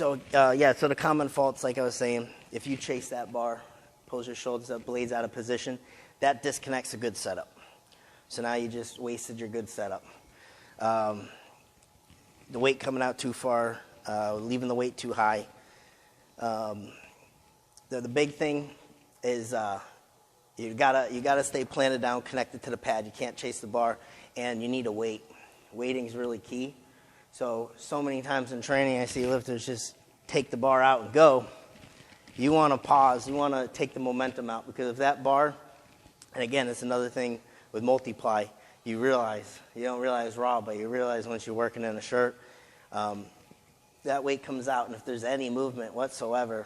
So so the common faults, like I was saying, if you chase that bar, pulls your shoulders up, blades out of position, that disconnects a good setup. So now you just wasted your good setup. The weight coming out too far, leaving the weight too high. The big thing is you gotta stay planted down, connected to the pad. You can't chase the bar, and you need a weight. Weighting is really key. So many times in training, I see lifters just take the bar out and go. You want to pause. You want to take the momentum out, because if that bar, and again, it's another thing with multiply, you don't realize raw, but you realize once you're working in a shirt, that weight comes out, and if there's any movement whatsoever,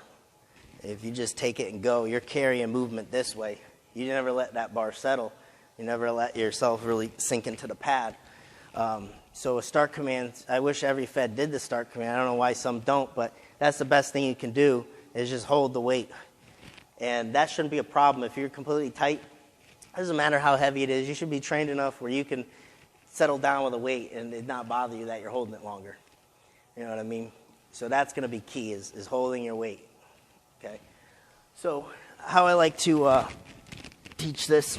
if you just take it and go, you're carrying movement this way. You never let that bar settle. You never let yourself really sink into the pad. So a start command, I wish every Fed did the start command. I don't know why some don't, but that's the best thing you can do, is just hold the weight. And that shouldn't be a problem. If you're completely tight, it doesn't matter how heavy it is. You should be trained enough where you can settle down with a weight and it not bother you that you're holding it longer. You know what I mean? So that's going to be key, is holding your weight. Okay. So how I like to teach this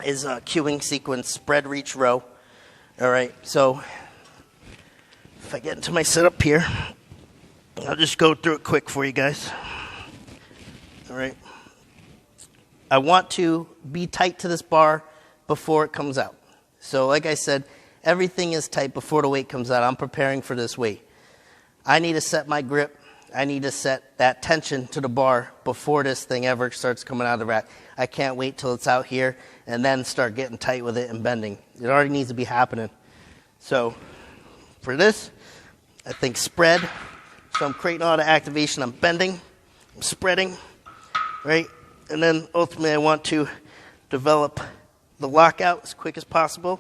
is cueing sequence, spread, reach, row. All right, so if I get into my setup here, I'll just go through it quick for you guys. All right. I want to be tight to this bar before it comes out. So like I said, everything is tight before the weight comes out. I'm preparing for this weight. I need to set my grip. I need to set that tension to the bar before this thing ever starts coming out of the rack. I can't wait till it's out here and then start getting tight with it and bending. It already needs to be happening. So for this, I think spread. So I'm creating a lot of activation. I'm bending, I'm spreading, right? And then ultimately I want to develop the lockout as quick as possible,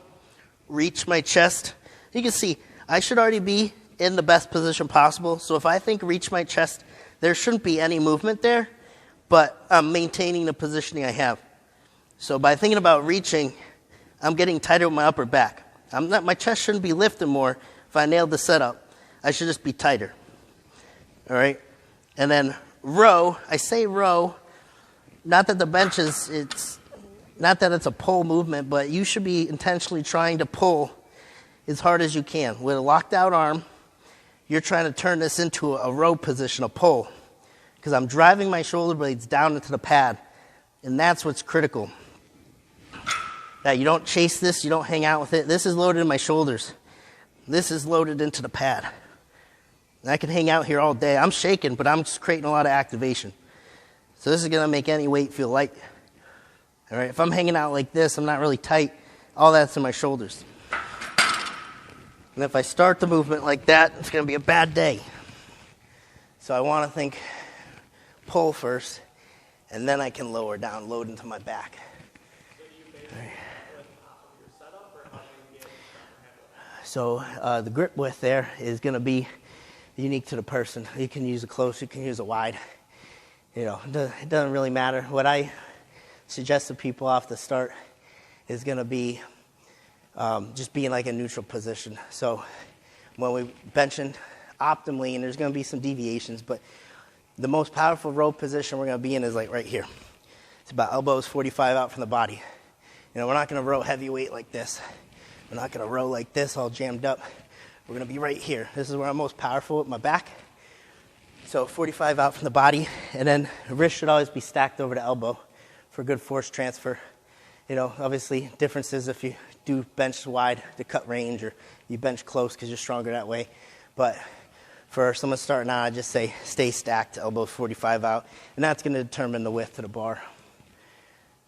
reach my chest. You can see I should already be in the best position possible. So if I think reach my chest, there shouldn't be any movement there, but I'm maintaining the positioning I have. So by thinking about reaching, I'm getting tighter with my upper back. My chest shouldn't be lifting more if I nailed the setup. I should just be tighter. All right? And then row, I say row, not that the bench is, not that it's a pull movement, but you should be intentionally trying to pull as hard as you can. With a locked out arm, you're trying to turn this into a row position, a pull, because I'm driving my shoulder blades down into the pad, and that's what's critical. That you don't chase this, you don't hang out with it. This is loaded in my shoulders. This is loaded into the pad. And I can hang out here all day. I'm shaking, but I'm just creating a lot of activation. So this is going to make any weight feel light. All right, if I'm hanging out like this, I'm not really tight. All that's in my shoulders. And if I start the movement like that, it's going to be a bad day. So I want to think pull first, and then I can lower down, load into my back. So the grip width there is going to be unique to the person. You can use a close, you can use a wide. You know, it doesn't really matter. What I suggest to people off the start is going to be just being like a neutral position. So when we benching optimally, and there's going to be some deviations, but the most powerful row position we're going to be in is like right here. It's about elbows 45 out from the body. You know, we're not going to row heavyweight like this. We're not going to row like this all jammed up. We're going to be right here. This is where I'm most powerful with my back. So 45 out from the body, and then the wrist should always be stacked over the elbow for good force transfer. You know, obviously differences if you do bench wide to cut range, or you bench close because you're stronger that way. But for someone starting out, I just say stay stacked, elbows 45 out, and that's going to determine the width of the bar.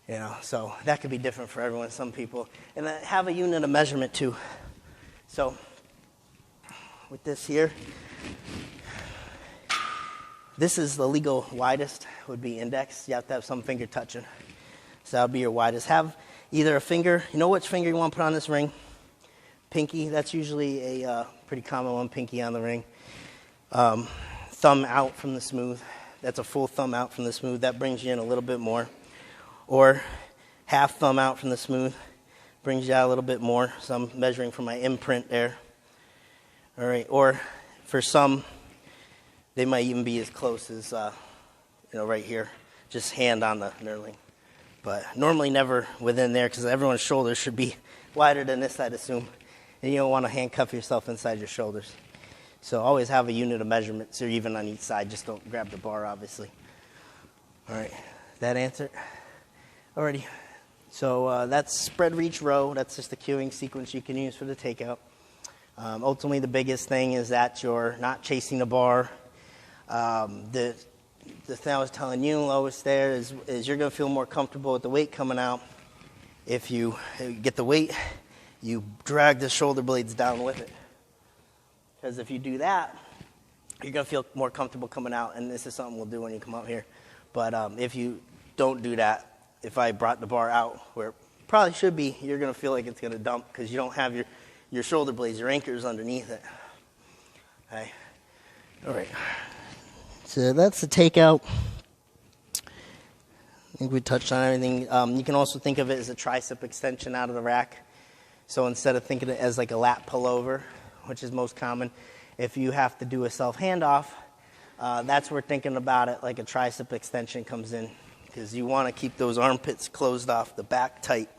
You know, so that could be different for everyone, some people. And then have a unit of measurement too. So with this here, this is the legal widest, would be index. You have to have some finger touching. So that would be your widest. Have either a finger, you know which finger you want to put on this ring? Pinky, that's usually a pretty common one, pinky on the ring. Thumb out from the smooth. That's a full thumb out from the smooth. That brings you in a little bit more. Or half thumb out from the smooth. Brings you out a little bit more. So I'm measuring from my imprint there. All right. Or for some, They might even be as close as, right here, just hand on the knurling. But normally never within there, because everyone's shoulders should be wider than this, I'd assume. And you don't want to handcuff yourself inside your shoulders. So always have a unit of measurements, or even on each side. Just don't grab the bar, obviously. All right, that answered? Alrighty. So that's spread reach row. That's just the cueing sequence you can use for the takeout. Ultimately, the biggest thing is that you're not chasing the bar. The thing I was telling you, Lois, there is you're going to feel more comfortable with the weight coming out. If you get the weight, you drag the shoulder blades down with it. Because if you do that, you're going to feel more comfortable coming out, and this is something we'll do when you come out here. But if you don't do that, if I brought the bar out where it probably should be, you're going to feel like it's going to dump because you don't have your shoulder blades, your anchors underneath it. Okay. All right. So that's the takeout. I think we touched on everything. You can also think of it as a tricep extension out of the rack. So instead of thinking of it as like a lat pullover, which is most common, if you have to do a self handoff, that's where thinking about it like a tricep extension comes in, because you want to keep those armpits closed off, the back tight.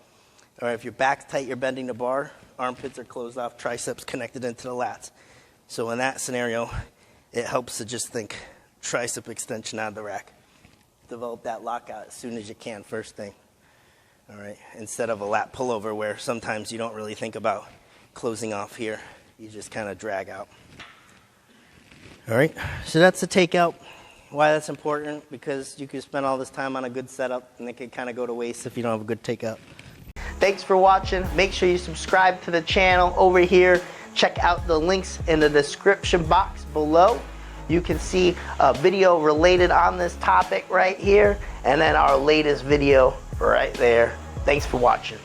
Or if your back's tight, you're bending the bar, armpits are closed off, triceps connected into the lats. So in that scenario, it helps to just think tricep extension out of the rack. Develop that lockout as soon as you can, first thing. All right, instead of a lat pullover where sometimes you don't really think about closing off here. You just kind of drag out. All right, so that's the takeout. Why that's important, because you can spend all this time on a good setup and it can kind of go to waste if you don't have a good takeout. Thanks for watching. Make sure you subscribe to the channel over here. Check out the links in the description box below. You can see a video related on this topic right here, and then our latest video right there. Thanks for watching.